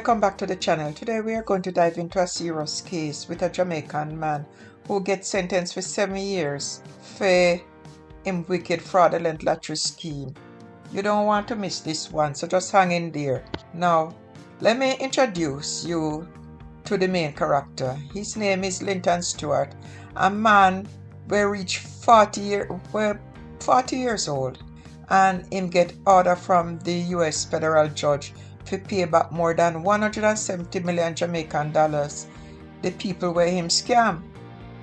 welcome back to the channel. Today we are going to dive into a serious case with a Jamaican man who gets sentenced for 7 years for him wicked fraudulent lottery scheme. You don't want to miss this one, so just hang in there. Now, let me introduce you to the main character. His name is Linton Stewart, a man who reached 40 years old, and him get order from the US federal judge to pay back more than 170 million Jamaican dollars the people where him scam.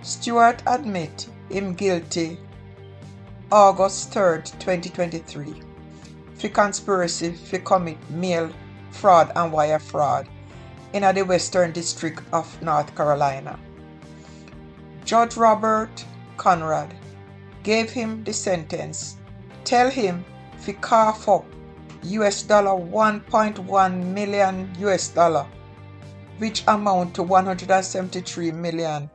Stewart admit him guilty August 3rd, 2023 for conspiracy to commit mail fraud and wire fraud in the Western District of North Carolina. Judge Robert Conrad gave him the sentence, tell him to cough up $1.1 million, which amount to 173 million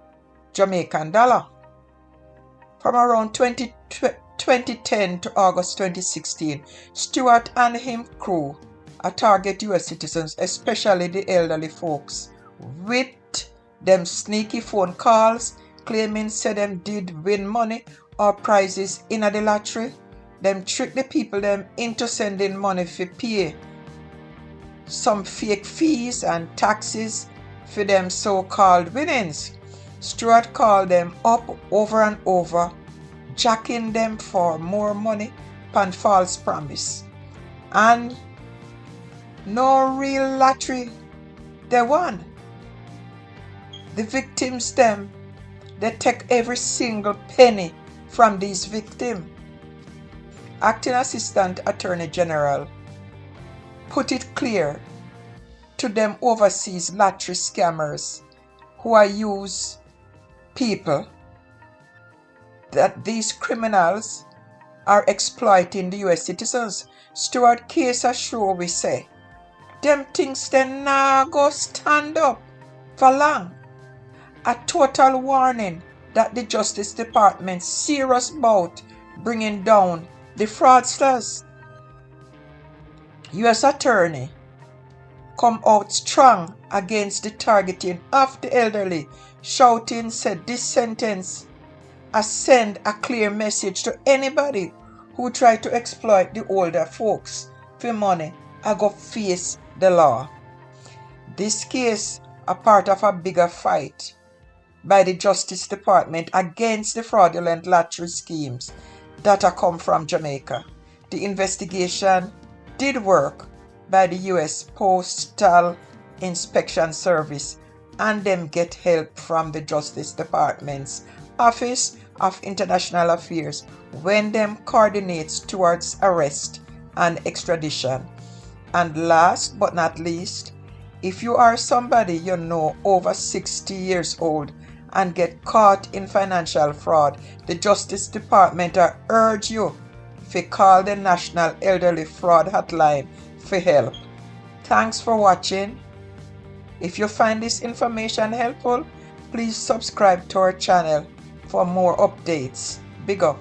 Jamaican dollar. From around 2010 to August 2016, Stewart and him crew target US citizens, especially the elderly folks, with them sneaky phone calls claiming say them did win money or prizes in the lottery. Them trick the people them into sending money for pay some fake fees and taxes for them so-called winnings. Stewart called them up over and over, jacking them for more money and false promise. And no real lottery they won. The victims them, they take every single penny from these victims. Acting Assistant Attorney General put it clear to them overseas lottery scammers who are use people that these criminals are exploiting the US citizens. Stewart case assure we say them things they nah go stand up for long. A total warning that the Justice Department serious about bringing down the fraudsters. US Attorney come out strong against the targeting of the elderly, shouting said this sentence send a clear message to anybody who try to exploit the older folks for money and go face the law. This case a part of a bigger fight by the Justice Department against the fraudulent lottery schemes that come from Jamaica. The investigation did work by the US Postal Inspection Service, and them get help from the Justice Department's Office of International Affairs when them coordinates towards arrest and extradition. And last but not least, if you are somebody you know over 60 years old and get caught in financial fraud, the Justice Department urge you to call the National Elderly Fraud Hotline for help. Thanks for watching. If you find this information helpful, please subscribe to our channel for more updates. Big up.